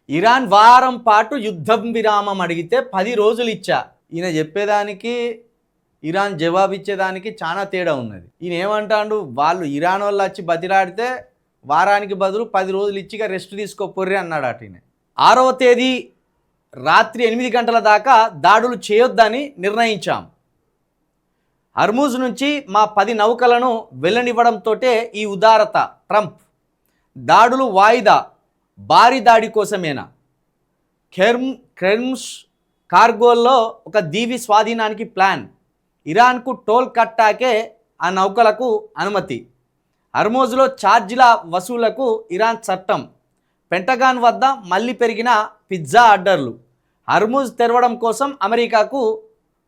Iran వారం పాటు యుద్ధం విరామం అడిగితే 10 రోజులు ఇచ్చా. ఈయన చెప్పేదానికి ఇరాన్ జవాబిచ్చేదానికి చాలా తేడా ఉన్నది. ఈయన ఏమంటాడు, వాళ్ళు ఇరాన్ వాళ్ళు వచ్చి బతిలాడితే వారానికి బదులు 10 రోజులు ఇచ్చిగా రెస్ట్ తీసుకోపోర్రి అన్నాడు. ఈయన 6వ తేదీ రాత్రి 8 గంటల దాకా దాడులు చేయొద్దని నిర్ణయించాం. హర్మూజ్ నుంచి మా 10 నౌకలను వెళ్ళనివ్వడంతో ఈ ఉదారత. ట్రంప్ దాడులు వాయిదా, భారీ దాడి కోసమేనా? కెర్మ్స్ కార్గోల్లో ఒక దీవి స్వాధీనానికి ప్లాన్. ఇరాన్కు టోల్ కట్టాకే ఆ నౌకలకు అనుమతి. హర్మూజ్లో ఛార్జీల వసూలకు ఇరాన్ చట్టం. పెంటగాన్ వద్ద మళ్ళీ పెరిగిన పిజ్జా ఆర్డర్లు. హర్మూజ్ తెరవడం కోసం అమెరికాకు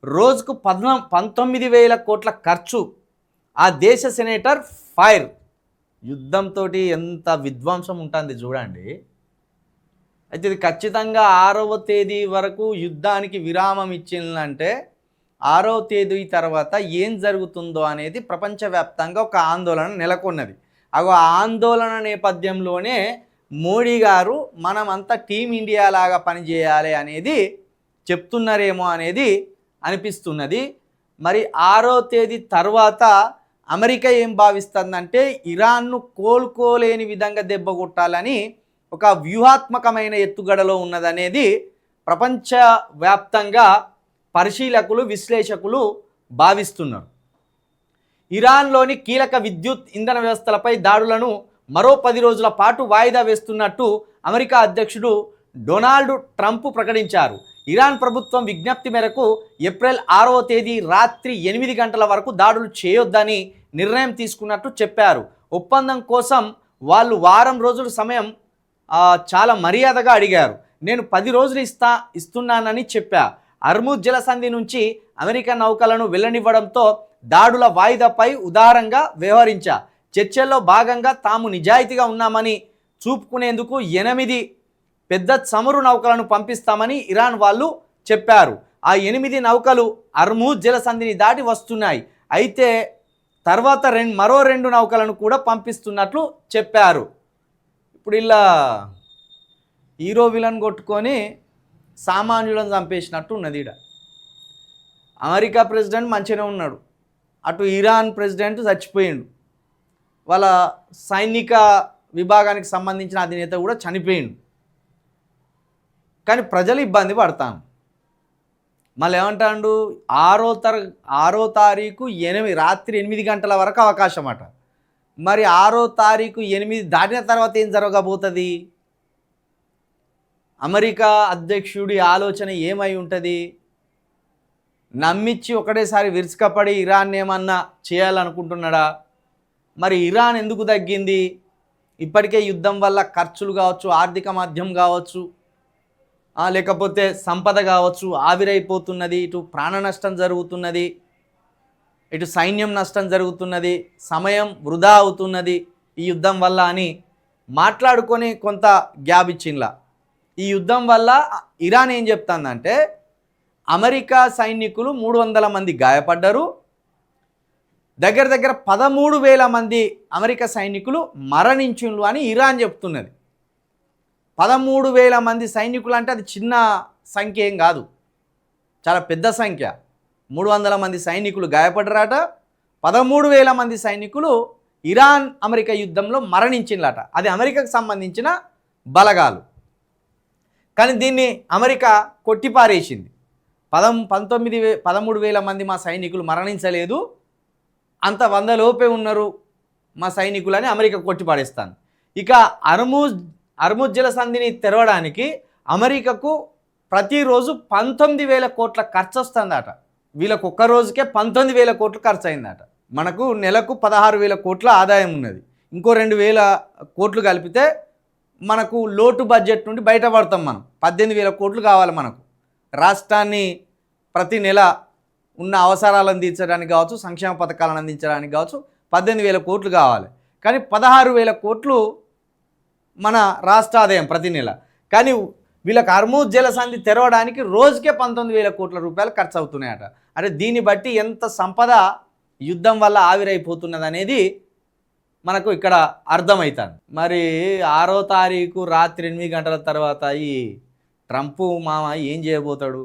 రోజుకు 19,000 కోట్ల ఖర్చు. ఆ దేశ సెనేటర్ ఫైర్. యుద్ధంతో ఎంత విధ్వంసం ఉంటుంది చూడండి. అయితే ఇది ఖచ్చితంగా 6వ తేదీ వరకు యుద్ధానికి విరామం ఇచ్చిందంటే 6వ తేదీ తర్వాత ఏం జరుగుతుందో అనేది ప్రపంచవ్యాప్తంగా ఒక ఆందోళన నెలకొన్నది. ఆ ఆందోళన నేపథ్యంలోనే మోడీ గారు మనమంతా టీమిండియా లాగా పనిచేయాలి అనేది చెప్తున్నారేమో అనేది అనిపిస్తున్నది. మరి 6వ తేదీ తర్వాత అమెరికా ఏం భావిస్తుందంటే ఇరాన్ను కోలుకోలేని విధంగా దెబ్బ కొట్టాలని ఒక వ్యూహాత్మకమైన ఎత్తుగడలో ఉన్నదనేది ప్రపంచవ్యాప్తంగా పరిశీలకులు, విశ్లేషకులు భావిస్తున్నారు. ఇరాన్లోని కీలక విద్యుత్ ఇంధన వ్యవస్థలపై దాడులను మరో 10 రోజుల పాటు వాయిదా వేస్తున్నట్టు అమెరికా అధ్యక్షుడు డొనాల్డ్ ట్రంప్ ప్రకటించారు. ఇరాన్ ప్రభుత్వం విజ్ఞప్తి మేరకు ఏప్రిల్ 6వ తేదీ రాత్రి 8 గంటల వరకు దాడులు చేయొద్దని నిర్ణయం తీసుకున్నట్టు చెప్పారు. ఒప్పందం కోసం వాళ్ళు వారం రోజుల సమయం చాలా మర్యాదగా అడిగారు. నేను 10 రోజులు ఇస్తున్నానని చెప్పా. హర్మూజ్ జలసంధి నుంచి అమెరికా నౌకలను వెళ్ళనివ్వడంతో దాడుల వాయిదాపై ఉదారంగా వ్యవహరించా. చర్చల్లో భాగంగా తాము నిజాయితీగా ఉన్నామని చూపుకునేందుకు 8 పెద్ద చమురు నౌకలను పంపిస్తామని ఇరాన్ వాళ్ళు చెప్పారు. ఆ 8 నౌకలు హర్మూజ్ జలసంధిని దాటి వస్తున్నాయి. అయితే తర్వాత మరో 2 నౌకలను కూడా పంపిస్తున్నట్లు చెప్పారు. ఇప్పుడు ఇలా హీరో విలన్ కొట్టుకొని సామాన్యులను చంపేసినట్టు ఉన్నది. అమెరికా ప్రెసిడెంట్ మంచిగానే ఉన్నాడు, అటు ఇరాన్ ప్రెసిడెంట్ చచ్చిపోయిండు, వాళ్ళ సైనిక విభాగానికి సంబంధించిన అధినేత కూడా చనిపోయిండు. కానీ ప్రజలు ఇబ్బంది పడతాను. మళ్ళీ ఏమంటాడు, 6వ తారీఖు రాత్రి 8 గంటల వరకు అవకాశం అట. మరి 6వ తారీఖు 8 దాటిన తర్వాత ఏం జరగబోతుంది? అమెరికా అధ్యక్షుడి ఆలోచన ఏమై ఉంటుంది? నమ్మించి ఒకటేసారి విరుచుకపడి ఇరాన్ ఏమన్నా చేయాలనుకుంటున్నాడా? మరి ఇరాన్ ఎందుకు తగ్గింది? ఇప్పటికే యుద్ధం వల్ల ఖర్చులు కావచ్చు, ఆర్థిక మాధ్యం కావచ్చు, లేకపోతే సంపద కావచ్చు ఆవిరైపోతున్నది, ఇటు ప్రాణ నష్టం జరుగుతున్నది, ఇటు సైన్యం నష్టం జరుగుతున్నది, సమయం వృధా అవుతున్నది ఈ యుద్ధం వల్ల అని మాట్లాడుకొని కొంత గ్యాప్ ఇచ్చింలా. ఈ యుద్ధం వల్ల ఇరాన్ ఏం చెప్తుందంటే అమెరికా సైనికులు 300 మంది గాయపడ్డారు, దగ్గర 13,000 మంది అమెరికా సైనికులు మరణించుండ్రు అని ఇరాన్ చెప్తున్నది. 13,000 మంది సైనికులు అంటే అది చిన్న సంఖ్య ఏం కాదు, చాలా పెద్ద సంఖ్య. 300 మంది సైనికులు గాయపడ్డారట, 13,000 మంది సైనికులు ఇరాన్ అమెరికా యుద్ధంలో మరణించిందట. అది అమెరికాకు సంబంధించిన బలగాలు. కానీ దీన్ని అమెరికా కొట్టిపారేసింది. 13,000 మంది మా సైనికులు మరణించలేదు, అంత 100 లోపే ఉన్నారు మా సైనికులని అమెరికా కొట్టిపాడేస్తాను. ఇక హర్మూజ్ జలసంధిని తెరవడానికి అమెరికాకు ప్రతిరోజు 19,000 కోట్ల ఖర్చు వస్తుందట. వీళ్ళకు ఒక్క రోజుకే 19,000 కోట్లు ఖర్చు అయిందట. మనకు నెలకు 16,000 కోట్ల ఆదాయం ఉన్నది. ఇంకో 2,000 కోట్లు కలిపితే మనకు లోటు బడ్జెట్ నుండి బయటపడతాం. మనం 18,000 కోట్లు కావాలి మనకు. రాష్ట్రాన్ని ప్రతి నెల ఉన్న అవసరాలను తీర్చడానికి కావచ్చు, సంక్షేమ పథకాలను అందించడానికి కావచ్చు 18,000 కోట్లు కావాలి. కానీ 16,000 కోట్లు మన రాష్ట్ర ఆదాయం ప్రతి నెల. కానీ వీళ్ళకి హర్మూజ్ జలసంధి తెరవడానికి రోజుకే 19,000 కోట్ల రూపాయలు ఖర్చు అవుతున్నాయట. అంటే దీన్ని బట్టి ఎంత సంపద యుద్ధం వల్ల ఆవిరైపోతున్నది అనేది మనకు ఇక్కడ అర్థమవుతుంది. మరి 6వ తారీఖు రాత్రి 8 గంటల తర్వాత ఈ ట్రంప్ మామ ఏం చేయబోతాడు?